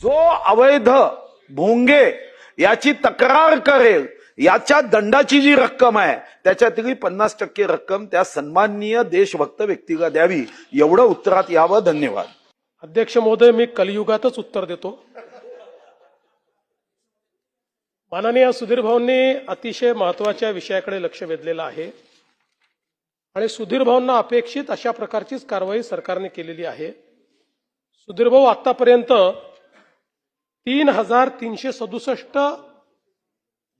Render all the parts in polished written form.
जो अवैध भोंगे याची तक्रार करेल याच्या दंडाची जी रक्कम आहे त्याच्यातली 50% रक्कम त्या सन्माननीय देशभक्त व्यक्तीला द्यावी, एवढं उत्तरात यावं. धन्यवाद. अध्यक्ष महोदय, मी कलियुगातच उत्तर देतो. माननीय सुधीर भाऊंनी अतिशय महत्वाच्या विषयाकडे लक्ष वेधलेलं आहे आणि सुधीर भाऊंना अपेक्षित अशा प्रकारचीच कारवाई सरकारने केलेली आहे. सुधीर भाऊ, आतापर्यंत 3367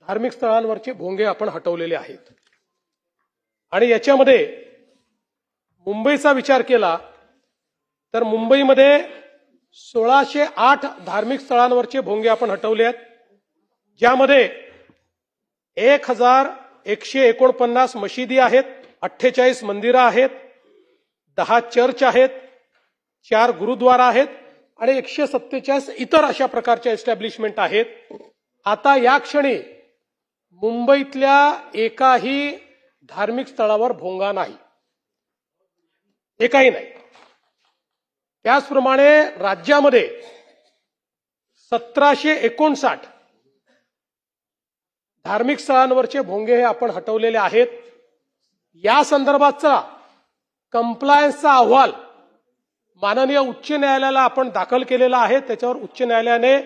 धार्मिक स्थळांवरचे भोंगे आपण हटवलेले आहेत आणि याच्यामध्ये मुंबईचा विचार केला तर मुंबईमध्ये 1608 धार्मिक स्थळांवरचे भोंगे आपण हटवले आहेत, ज्यामध्ये 1149 मशिदी आहेत, 48 मंदिरं आहेत, 10 चर्च आहेत, 4 गुरुद्वारा आहेत आणि 147 इतर अशा प्रकारच्या एस्टॅब्लिशमेंट आहेत. आता या क्षणी मुंबईतल्या एकाही धार्मिक स्थळावर भोंगा नाही, एकाही नाही. त्याचप्रमाणे राज्यामध्ये 1759 धार्मिक स्थळांवरचे भोंगे हे आपण हटवलेले आहेत. या संदर्भातचा कंप्लायन्सचा अहवाल माननीय उच्च न्यायालयाला आपण दाखल केलेला आहे. त्याच्यावर उच्च न्यायालयाने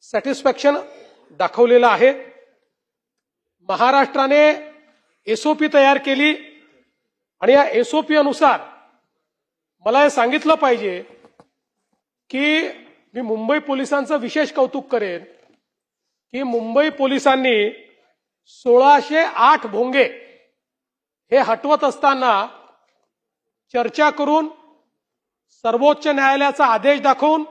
सॅटिस्फॅक्शन दाखवलेलं आहे. महाराष्ट्राने एसओपी तयार केली आणि या एसओपी अनुसार मला हे सांगितलं पाहिजे की मी मुंबई पोलिसांचं विशेष कौतुक करेन की मुंबई पोलिसांनी 1608 भोंगे हे हटवत असताना चर्चा करून, सर्वोच्च न्यायालयाचा आदेश दाखवून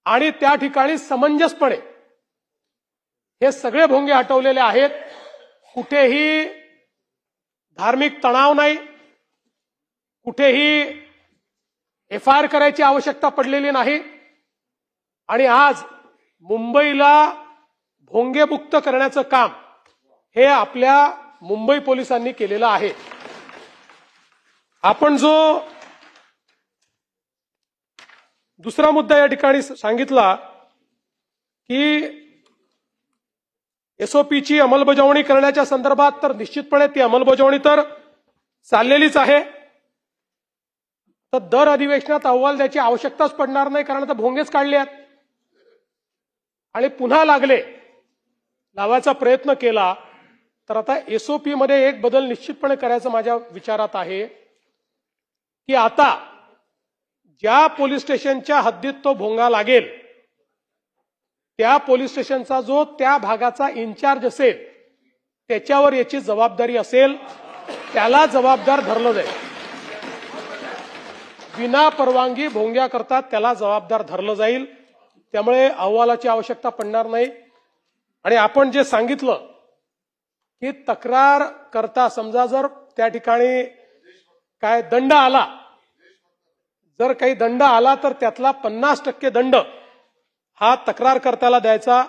आणि त्या ठिकाणी समंजसपणे हे सगळे भोंगे हटवलेले आहेत. कुठेही धार्मिक तणाव नाही, कुठेही एफआयआर करायची आवश्यकता पडलेली नाही आणि आज मुंबईला भोंगेमुक्त करण्याचं काम हे आपल्या मुंबई पोलिसांनी केलेलं आहे. आपण जो दुसरा मुद्दा या ठिकाणी सांगितला की एसओपीची अंमलबजावणी करण्याच्या संदर्भात, तर निश्चितपणे ती अंमलबजावणी तर चाललेलीच आहे. तर दर अधिवेशनात अहवाल द्यायची आवश्यकताच पडणार नाही, कारण आता भोंगेच काढले आहेत आणि पुन्हा लावायचा प्रयत्न केला तर आता एसओपी मध्ये एक बदल निश्चितपणे करायचं माझ्या विचारात आहे की आता ज्या पोलीस स्टेशनच्या हद्दीत तो भोंगा लागेल त्या पोलीस स्टेशनचा जो त्या भागाचा इन्चार्ज असेल त्याच्यावर याची जबाबदारी असेल, त्याला जबाबदार धरलं जाईल. विना परवानगी भोंग्या करतात त्याला जबाबदार धरलं जाईल. त्यामुळे अहवालाची आवश्यकता पडणार नाही. आणि आपण जे सांगितलं की तक्रार करता समजा जर त्या ठिकाणी काय दंड आला, जर काही दंड आला तर त्यातला 50% दंड हा तक्रारकर्त्याला द्यायचा.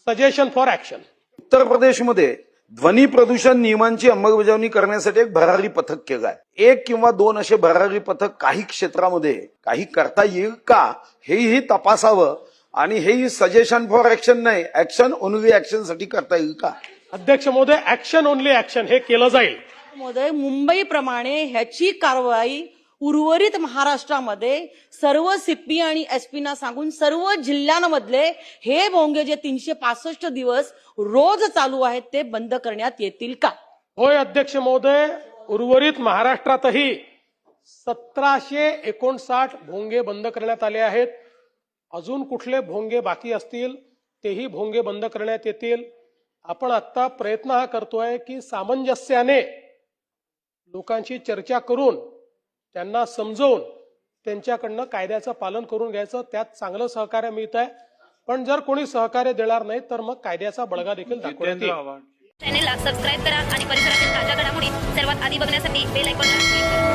Suggestion for action. उत्तर प्रदेशमध्ये ध्वनी प्रदूषण नियमांची अंमलबजावणी करण्यासाठी एक भरारी पथक केलं आहे. 1 किंवा 2 असे भरारी पथक काही क्षेत्रामध्ये काही करता येईल का हेही तपासावं आणि हेही सजेशन फॉर ऍक्शन नाही, ऍक्शन ओनली ऍक्शन साठी करता येईल का? अध्यक्ष महोदय, ऍक्शन ओनली ऍक्शन हे केलं जाईल. महोदय, मुंबईप्रमाणे ह्याची कारवाई उर्वरित महाराष्ट्रामध्ये सर्व सीपी आणि एसपीना सांगून सर्व जिल्ह्यांमधले हे भोंगे जे 365 दिवस रोज चालू आहेत ते बंद करण्यात येतील का? होय अध्यक्ष महोदय, उर्वरित महाराष्ट्रातही 1759 भोंगे बंद करण्यात आले आहेत. अजून कुठले भोंगे बाकी असतील तेही भोंगे बंद करण्यात येतील. आपण आता प्रयत्न हा करतोय की सामंजस्याने लोकांशी चर्चा करून त्यांना समजवून त्यांच्याकडनं कायद्याचं पालन करून घ्यायचं. त्यात चांगलं सहकार्य मिळत आहे. पण जर कोणी सहकार्य देणार नाही तर मग कायद्याचा बळगा देखील दाखवण्यात येईल. चॅनेलला सबस्क्राईब करा आणि परिसरातील ताज्या घडामोडी सर्वात आधी बघण्यासाठी बेल आयकॉनला क्लिक करा.